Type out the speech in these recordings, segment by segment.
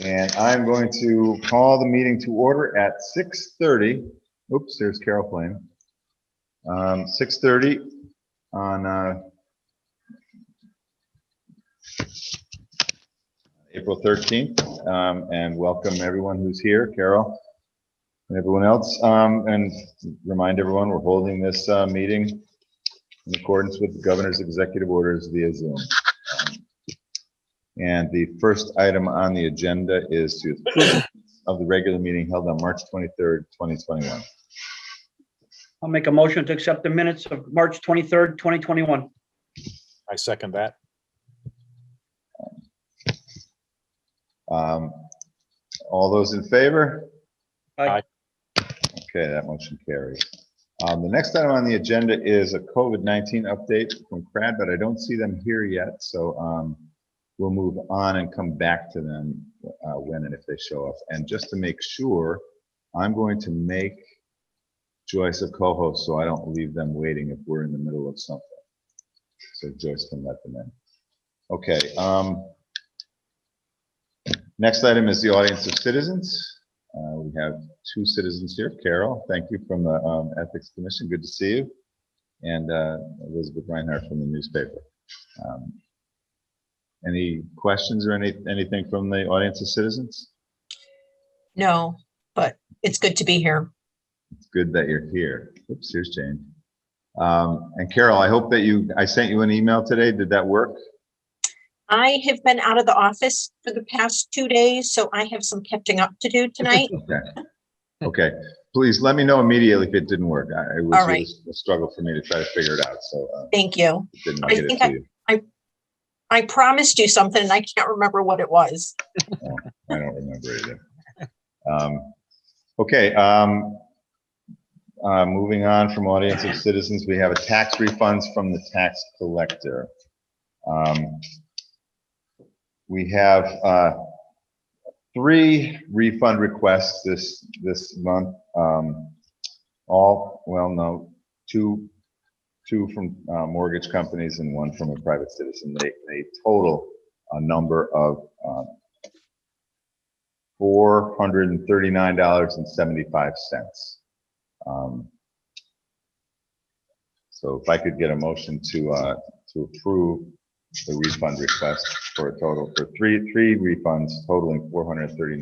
And I'm going to call the meeting to order at 6:30. Oops, there's Carol playing. 6:30 on April 13th. And welcome everyone who's here, Carol and everyone else. And remind everyone we're holding this meeting in accordance with the governor's executive orders via Zoom. And the first item on the agenda is to approve of the regular meeting held on March 23rd, 2021. I'll make a motion to accept the minutes of March 23rd, 2021. I second that. All those in favor? Aye. Okay, that motion carries. The next item on the agenda is a COVID-19 update from CRAD, but I don't see them here yet. So we'll move on and come back to them when and if they show up. And just to make sure, I'm going to make Joyce a co-host so I don't leave them waiting if we're in the middle of something. So Joyce can let them in. Okay. Next item is the audience of citizens. We have two citizens here. Carol, thank you, from the Ethics Commission. Good to see you. And Elizabeth Reinhardt from the newspaper. Any questions or anything from the audience of citizens? No, but it's good to be here. It's good that you're here. Oops, here's Jane. And Carol, I hope that I sent you an email today. Did that work? I have been out of the office for the past 2 days, so I have some catching up to do tonight. Okay. Please let me know immediately if it didn't work. It was All right. a struggle for me to try to figure it out. So Thank you. didn't I get it think to you. I promised you something and I can't remember what it was. Oh, I don't remember either. Okay. Moving on from audience of citizens, we have a tax refunds from the tax collector. We have 3 refund requests this month. Two from mortgage companies and 1 from a private citizen. They total a number of $439.75. So if I could get a motion to approve the refund request for a total for three refunds totaling $439.75. That'd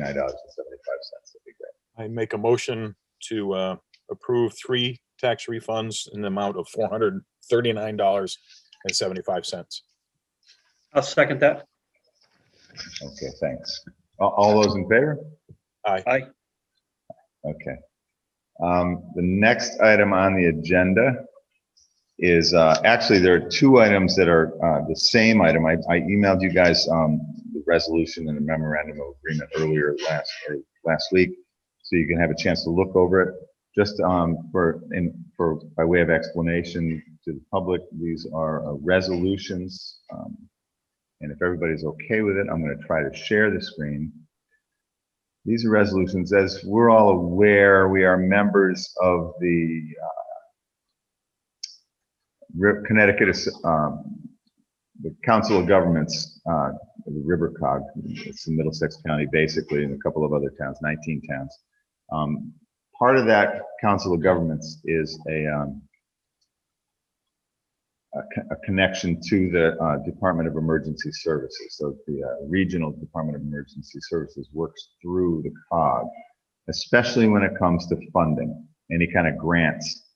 be great. I make a motion to approve 3 tax refunds in the amount of $439.75. I'll second that. Okay, thanks. All those in favor? Aye. Okay. The next item on the agenda is actually there are 2 items that are the same item. I emailed you guys the resolution and the memorandum of agreement earlier last week, so you can have a chance to look over it. Just by way of explanation to the public, these are resolutions, and if everybody's okay with it, I'm going to try to share the screen. These are resolutions. As we're all aware, we are members of the Connecticut, the Council of Governments, the River Cog. It's in Middlesex County, basically, and a couple of other towns, 19 towns. Part of that Council of Governments is a connection to the Department of Emergency Services. So the Regional Department of Emergency Services works through the COG, especially when it comes to funding any kind of grants.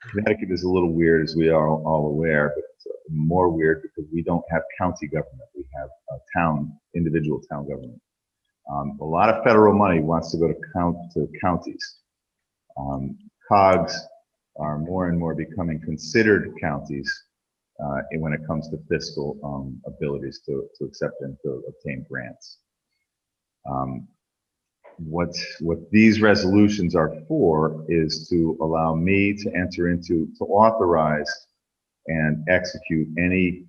Connecticut is a little weird, as we are all aware, but it's more weird because we don't have county government. We have a individual town government. A lot of federal money wants to go to counties. COGs are more and more becoming considered counties when it comes to fiscal abilities to accept and to obtain grants. What these resolutions are for is to allow me to authorize and execute any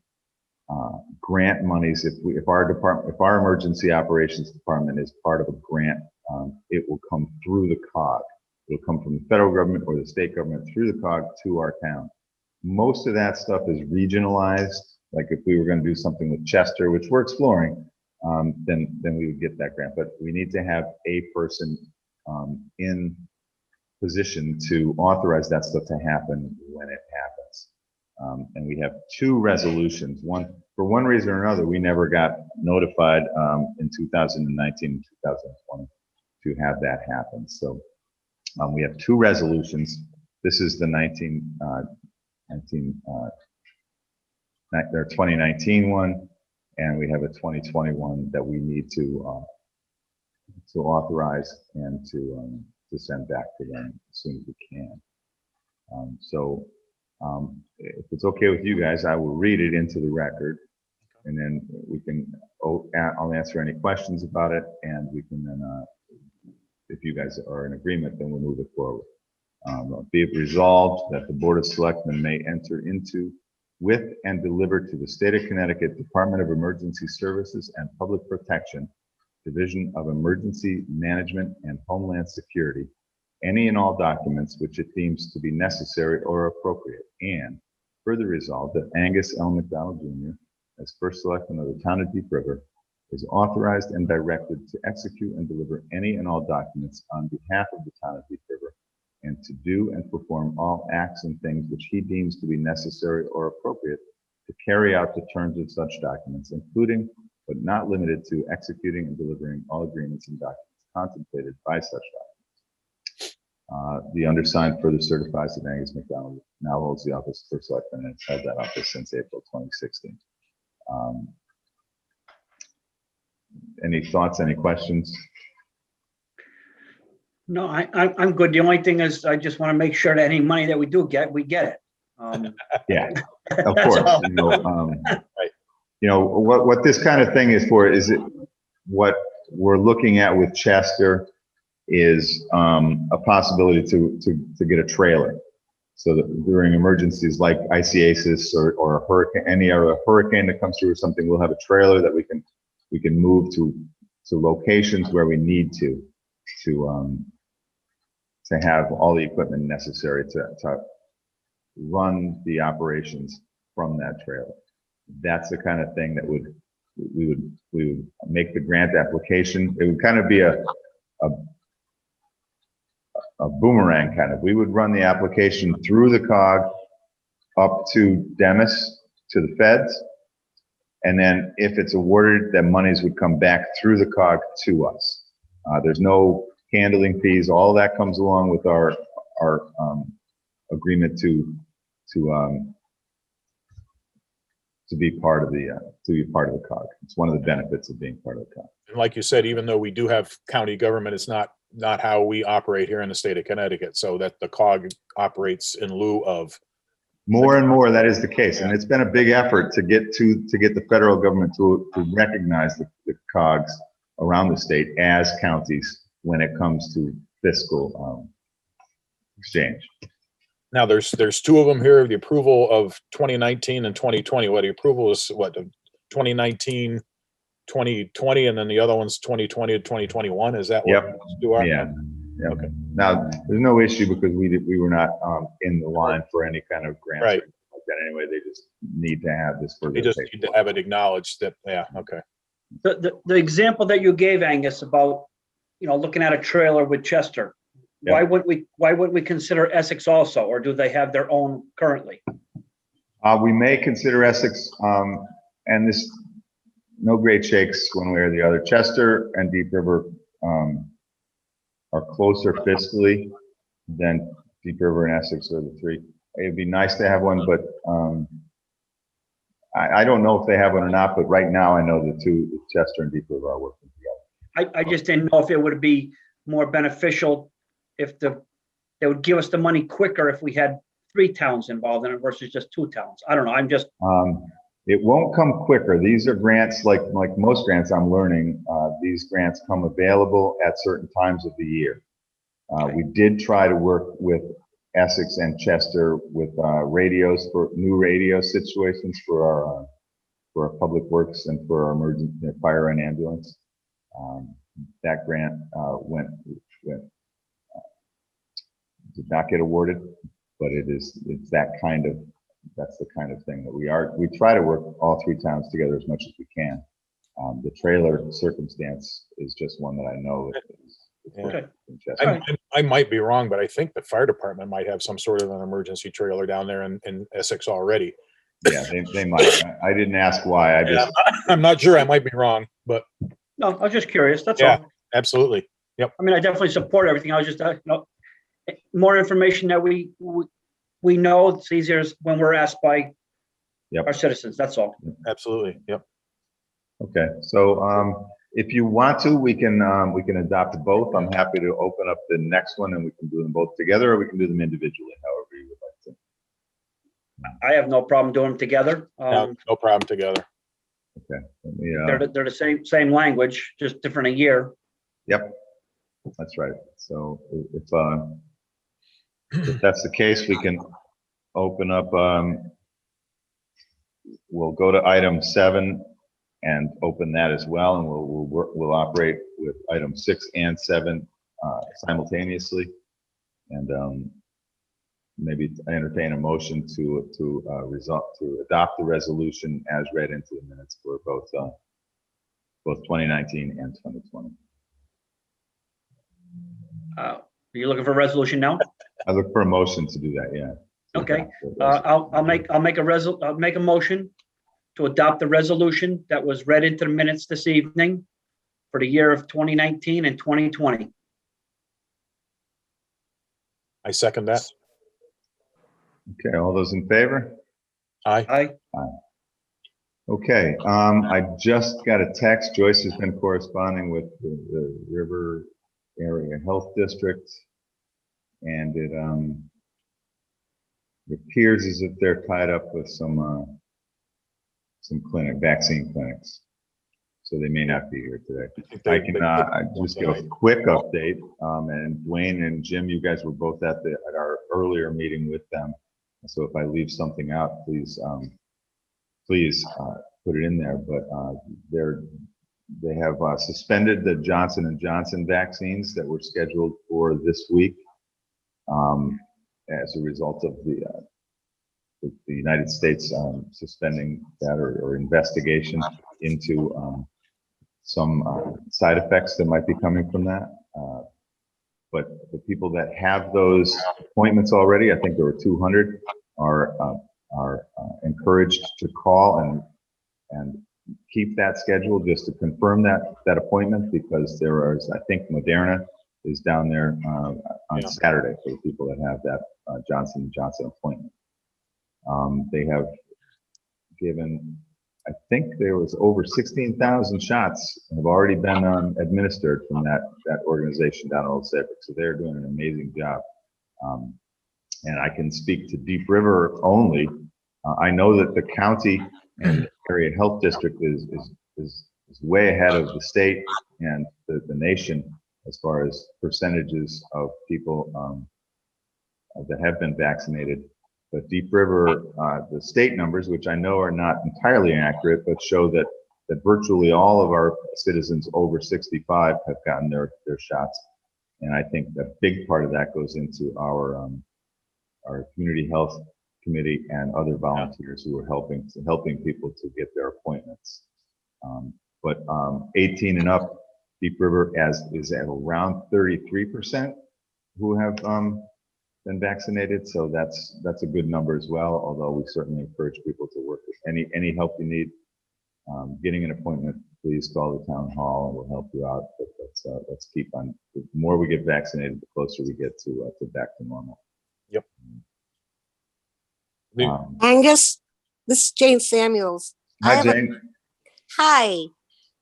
grant monies. If our emergency operations department is part of a grant, it will come through the COG. It'll come from the federal government or the state government through the COG to our town. Most of that stuff is regionalized. Like if we were going to do something with Chester, which we're exploring, then we would get that grant. But we need to have a person in position to authorize that stuff to happen when it happens. And we have two resolutions. One, for one reason or another, we never got notified in 2019 and 2020 to have that happen. So we have two resolutions. This is the 2019 one, and we have a 2021 that we need to authorize and to send back to them as soon as we can. If it's okay with you guys, I will read it into the record, and then we can, I'll answer any questions about it, and we can then, if you guys are in agreement, then we'll move it forward. Be it resolved that the Board of Selectmen may enter into with and deliver to the State of Connecticut Department of Emergency Services and Public Protection, Division of Emergency Management and Homeland Security, any and all documents which it deems to be necessary or appropriate, and further resolved that Angus L. McDonald Jr., as first selectman of the town of Deep River, is authorized and directed to execute and deliver any and all documents on behalf of the town of Deep River, and to do and perform all acts and things which he deems to be necessary or appropriate to carry out the terms of such documents, including but not limited to executing and delivering all agreements and documents contemplated by such documents. The undersigned further certifies that Angus McDonald now holds the office of first selectman and has held that office since April 2016. Any thoughts, any questions? No, I'm good. The only thing is I just want to make sure that any money that we do get, we get it. Yeah, of That's course. all. What this kind of thing is for is it what we're looking at with Chester is a possibility to get a trailer, so that during emergencies like ICASIS or a hurricane, any other hurricane that comes through or something, we'll have a trailer that we can move to locations where we need to have all the equipment necessary to run the operations from that trailer. That's the kind of thing that we would make the grant application. It would kind of be a boomerang kind of. We would run the application through the COG up to Demis, to the feds, and then if it's awarded, then monies would come back through the COG to us. There's no handling fees. All that comes along with our agreement to be part of the COG. It's one of the benefits of being part of the COG. And like you said, even though we do have county government, it's not how we operate here in the state of Connecticut. So that the COG operates in lieu of. More and more that is the case, and it's been a big effort to get the federal government to recognize the COGs around the state as counties when it comes to fiscal exchange. Now there's two of them here. The approval of 2019 and 2020. What the approval is, what, 2019, 2020, and then the other one's 2020 to 2021. Is that what? Yep. Let's do our. Yeah. Yep. Okay. Now there's no issue because we were not in the line for any kind of grant. Right. Like that anyway. They just need to have this for. They just need to have it acknowledged that. Yeah. Okay. The example that you gave, Angus, about, looking at a trailer with Chester, Yeah. why wouldn't we consider Essex also, or do they have their own currently? We may consider Essex, and this, no great shakes one way or the other. Chester and Deep River are closer fiscally than Deep River and Essex are the three. It'd be nice to have one, but I don't know if they have one or not, but right now I know the two, Chester and Deep River, are working together. I just didn't know if it would be more beneficial if they would give us the money quicker if we had 3 towns involved in it versus just 2 towns. I don't know. I'm just. It won't come quicker. These are grants like most grants I'm learning. These grants come available at certain times of the year. We did try to work with Essex and Chester with radios for new radio situations for our public works and for our emergency fire and ambulance. That grant did not get awarded, but it's that's the kind of thing that we try to work all 3 towns together as much as we can. The trailer circumstance is just one that I know. Yeah. Okay. I might be wrong, but I think the fire department might have some sort of an emergency trailer down there in Essex already. Yeah, they might. I didn't ask why. I just, I'm not sure. I might be wrong, but No, I was just curious, that's Yeah. all. absolutely. I mean, I definitely support everything. I was just, more information that we know, it's easier when we're asked by Yep. our citizens, that's all. Absolutely. Yep. okay. So if you want to, we can adopt both. I'm happy to open up the next one and we can do them both together, or we can do them individually, however you would like to. I have no problem doing them together. No problem together. Okay. Let me, They're the same language, just different a year. Yep, that's right. So if that's the case, we can open up, we'll go to item 7 and open that as well, and we'll operate with item 6 and 7 simultaneously. And maybe entertain a motion to adopt the resolution as read into the minutes for both 2019 and 2020. Are you looking for a resolution now? I look for a motion to do that, yeah. Okay, I'll make a motion to adopt the resolution that was read into the minutes this evening for the year of 2019 and 2020. I second that. Okay, all those in favor? Aye. Aye. Okay, I just got a text. Joyce has been corresponding with the River Area Health District, and it appears as if they're tied up with some vaccine clinics, so they may not be here today. I can just give a quick update. And Dwayne and Jim, you guys were both at our earlier meeting with them. So if I leave something out, please put it in there. But they have suspended the Johnson & Johnson vaccines that were scheduled for this week as a result of the United States suspending that or investigation into some side effects that might be coming from that. But the people that have those appointments already, I think there were 200, are encouraged to call and keep that schedule just to confirm that appointment, because there is, I think Moderna is down there on Saturday for the people that have that Johnson & Johnson appointment. They have given, I think there was over 16,000 shots have already been administered from that organization down in Old Saybrook. So they're doing an amazing job. And I can speak to Deep River only. I know that the county and area health district is way ahead of the state and the nation as far as percentages of people that have been vaccinated. But Deep River, the state numbers, which I know are not entirely accurate, but show that virtually all of our citizens over 65 have gotten their shots. And I think a big part of that goes into our community health committee and other volunteers who are helping people to get their appointments. But 18 and up, Deep River is at around 33% who have been vaccinated. So that's a good number as well. Although we certainly encourage people to work with any help you need. Getting an appointment, please call the town hall and we'll help you out. But let's keep on. The more we get vaccinated, the closer we get to back to normal. Yep. Angus, this is Jane Samuels. Hi, Jane. Hi.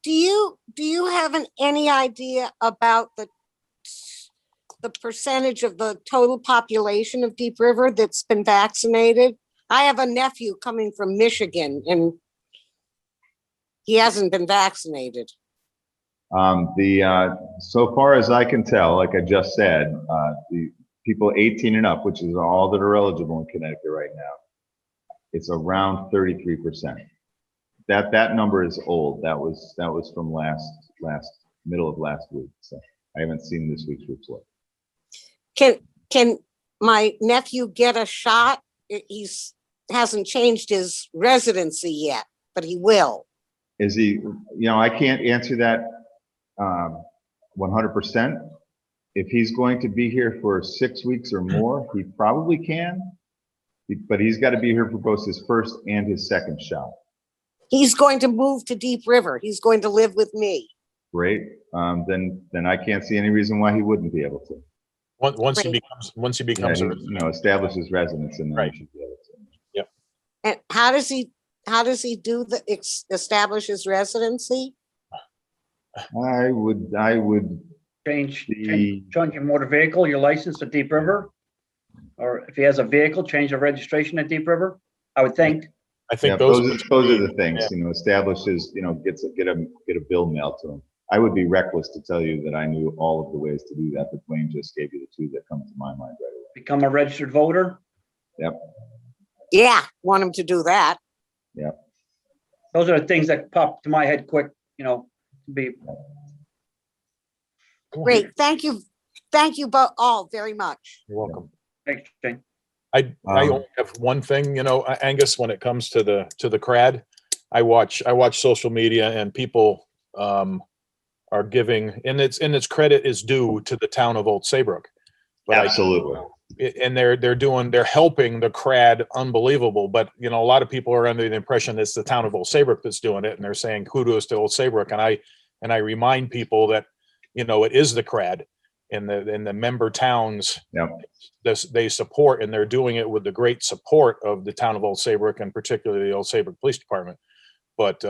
Do you have any idea about the percentage of the total population of Deep River that's been vaccinated? I have a nephew coming from Michigan and he hasn't been vaccinated. So far as I can tell, like I just said, the people 18 and up, which is all that are eligible in Connecticut right now, it's around 33%. That number is old. That was from middle of last week. So I haven't seen this week's report. Can my nephew get a shot? He's hasn't changed his residency yet, but he will. Is he, I can't answer that 100%. If he's going to be here for 6 weeks or more, he probably can. But he's got to be here for both his first and his second shot. He's going to move to Deep River. He's going to live with me. Great. Then I can't see any reason why he wouldn't be able to. Once he Great. becomes a Yeah, resident. establishes residence and then Right. he should be able to. And how does he do establish his residency? I would Change The- your motor vehicle, your license to Deep River. Or if he has a vehicle, change the registration at Deep River, I would think. I think Yeah, those those are the things, establishes, get a bill mailed to him. I would be reckless to tell you that I knew all of the ways to do that, but Dwayne just gave you the two that come to my mind right away. Become a registered voter. Yep. Yeah, want him to do that. Those are the things that pop to my head quick, to be, Great. Thank you. Thank you both all very much. You're welcome. thanks, Jane. I only have one thing, Angus, when it comes to the CRAD, I watch social media and people are giving, and its credit is due to the town of Old Saybrook. But Absolutely. and they're helping the CRAD unbelievable. But a lot of people are under the impression it's the town of Old Saybrook that's doing it, and they're saying kudos to Old Saybrook. And I remind people that it is the CRAD and the member towns. Yep. They support, and they're doing it with the great support of the town of Old Saybrook and particularly the Old Saybrook Police Department. But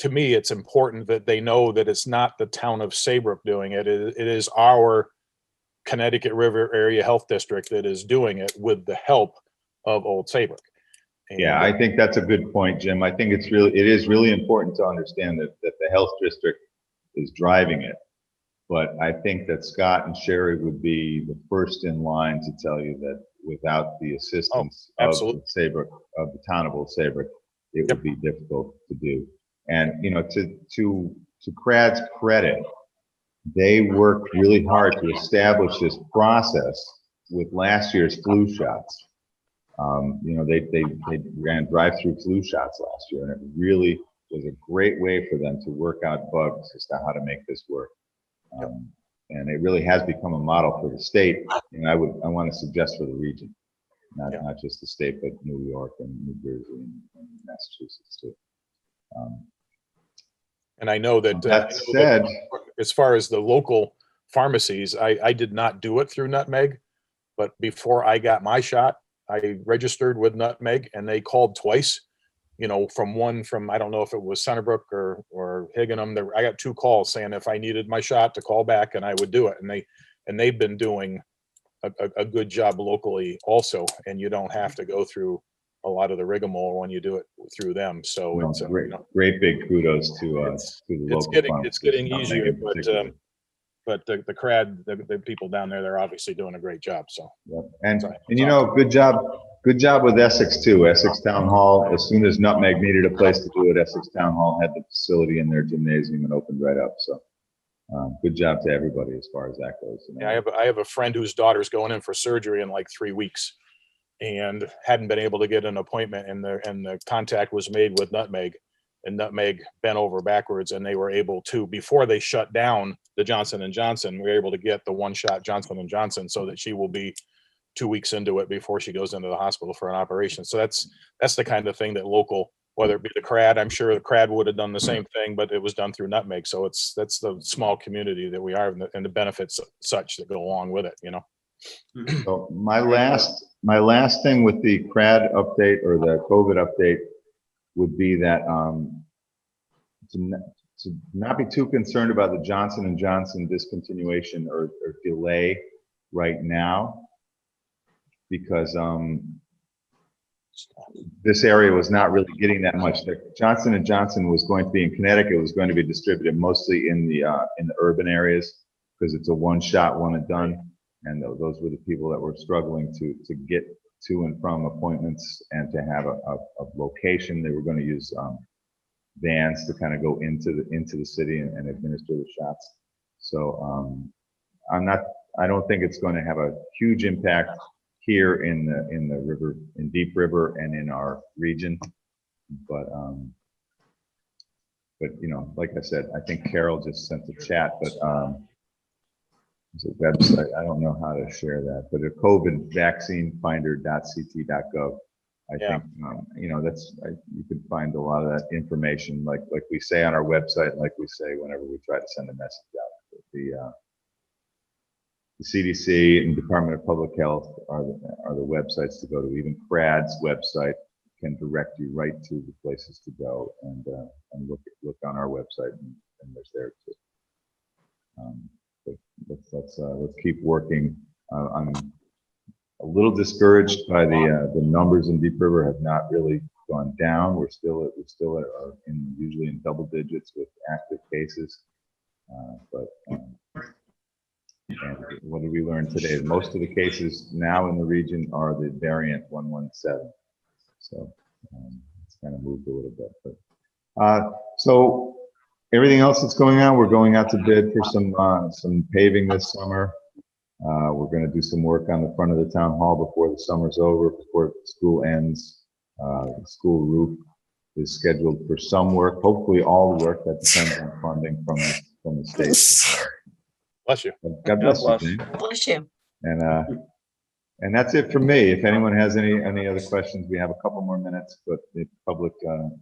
to me, it's important that they know that it's not the town of Saybrook doing it. It is our Connecticut River Area Health District that is doing it with the help of Old Saybrook. And, Yeah, I think that's a good point, Jim. I think it is really important to understand that the health district is driving it. But I think that Scott and Sherry would be the first in line to tell you that without the assistance of the town of Old Saybrook, it would be difficult to do. And to CRAD's credit, they worked really hard to establish this process with last year's flu shots. They ran drive-through flu shots last year, and it really was a great way for them to work out bugs as to how to make this work. And it really has become a model for the state, and I want to suggest for the region, not just the state, but New York and New Jersey and Massachusetts too. And I know that, That said, as far as the local pharmacies, I did not do it through Nutmeg, but before I got my shot, I registered with Nutmeg, and they called twice. From I don't know if it was Centerbrook or Higginham. I got 2 calls saying if I needed my shot to call back, and I would do it. And they've been doing a good job locally also, and you don't have to go through a lot of the rigmarole when you do it through them. So it's great big kudos to the local it's getting pharmacists, easier, in particular. but the CRAD, the people down there, they're obviously doing a great job. So Yep. And good job with Essex too. Essex Town Hall, as soon as Nutmeg needed a place to do it, Essex Town Hall had the facility in their gymnasium and opened right up. So good job to everybody as far as that goes. Yeah, I have a friend whose daughter's going in for surgery in like 3 weeks and hadn't been able to get an appointment, and the contact was made with Nutmeg, and Nutmeg bent over backwards, and they were able to, before they shut down the Johnson & Johnson, we were able to get the 1-shot Johnson & Johnson so that she will be 2 weeks into it before she goes into the hospital for an operation. So that's the kind of thing that local, whether it be the CRAD, I'm sure the CRAD would have done the same thing, but it was done through Nutmeg. So that's the small community that we are, and the benefits such that go along with it, So my last thing with the CRAD update or the COVID update would be that to not be too concerned about the Johnson & Johnson discontinuation or delay right now, because this area was not really getting that much. Johnson & Johnson was going to be in Connecticut. It was going to be distributed mostly in the urban areas because it's a 1-shot, one and done. And those were the people that were struggling to get to and from appointments and to have a location. They were going to use vans to kind of go into the city and administer the shots. So I don't think it's going to have a huge impact here in the river, in Deep River, and in our region. But but, you know, like I said, I think Carol just sent the chat, but, it's a website. I don't know how to share that, but a COVID vaccine finder.ct.gov. I Yeah. think, you know, you can find a lot of that information, like we say on our website, like we say whenever we try to send a message out. The CDC and Department of Public Health are the websites to go to. Even CRAD's website can direct you right to the places to go, and look on our website, and there's there too. But let's keep working. I'm a little discouraged by the numbers in Deep River have not really gone down. We're still usually in double digits with active cases. And what did we learn today? Most of the cases now in the region are the variant 117. So it's kind of moved a little bit. But so everything else that's going on, we're going out to bid for some paving this summer. We're going to do some work on the front of the town hall before the summer's over, before school ends. The school roof is scheduled for some work, hopefully all the work. That depends on funding from the state. Bless you. God bless God you, bless. Jane. Bless you. And that's it for me. If anyone has any other questions, we have a couple more minutes, but the public,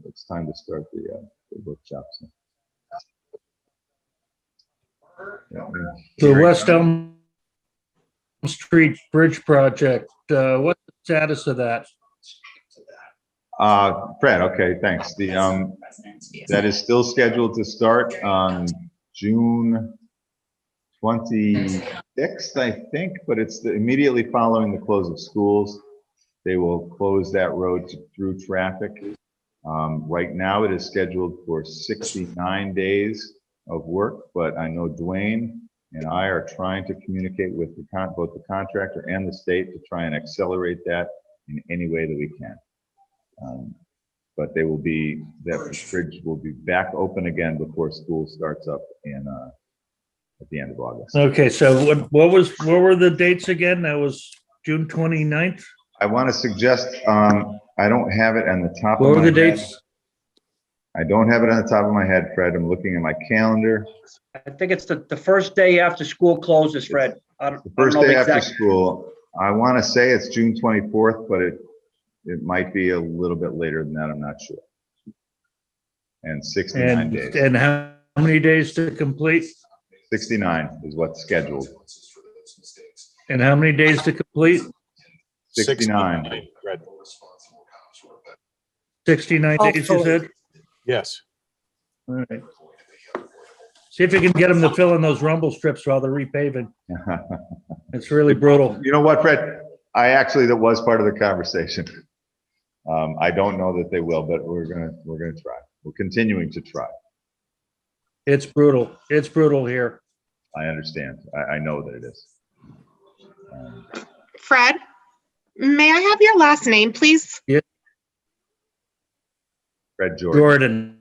it's time to start the workshops. The West Elm Street Bridge project, what's the status of that? Fred, okay, thanks. That is still scheduled to start on June 26th, I think, but it's immediately following the close of schools. They will close that road through traffic. Right now it is scheduled for 69 days of work, but I know Dwayne and I are trying to communicate with both the contractor and the state to try and accelerate that in any way that we can. But that bridge will be back open again before school starts up at the end of August. Okay, so what were the dates again? That was June 29th? I want to suggest, I don't have it on the top What of were my the head. dates? I don't have it on the top of my head, Fred. I'm looking at my calendar. I think it's the first day after school closes, Fred. I don't The know first the day after exact. school, I want to say it's June 24th, but it might be a little bit later than that. I'm not sure. And 69 days. And how many days to complete? 69 is what's scheduled. And how many days to complete? 69. Fred. 69 days, you said? Yes. All right. See if you can get them to fill in those rumble strips while they're repaving. It's really brutal. You know what, Fred? That was part of the conversation. I don't know that they will, but we're gonna try. We're continuing to try. It's brutal. It's brutal here. I understand. I know that it is. Fred, may I have your last name, please? Fred Jordan.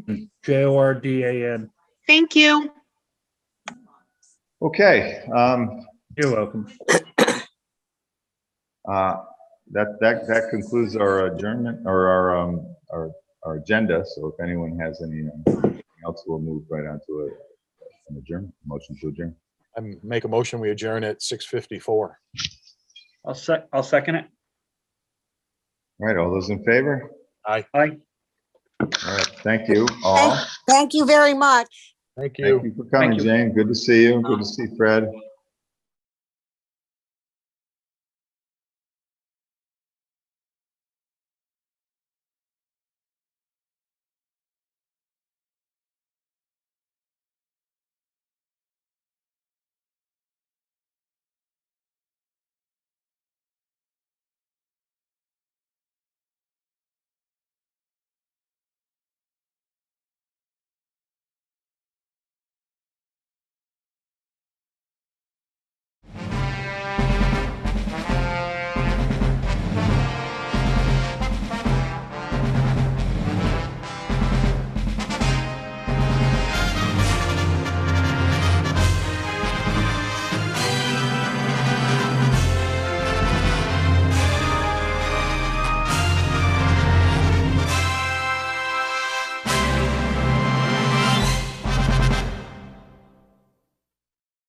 Jordan, Jordan. Thank you. Okay. You're welcome. That concludes our adjournment or our agenda. So if anyone has anything else, we'll move right on to an adjournment motion to adjourn. I make a motion, we adjourn at 6:54. I'll second it. All right. All those in favor? Aye. All right. Thank you all. Thank you very much. Thank Thank you. you for coming, Thank you. Jane. Good to see you. Good to see Fred.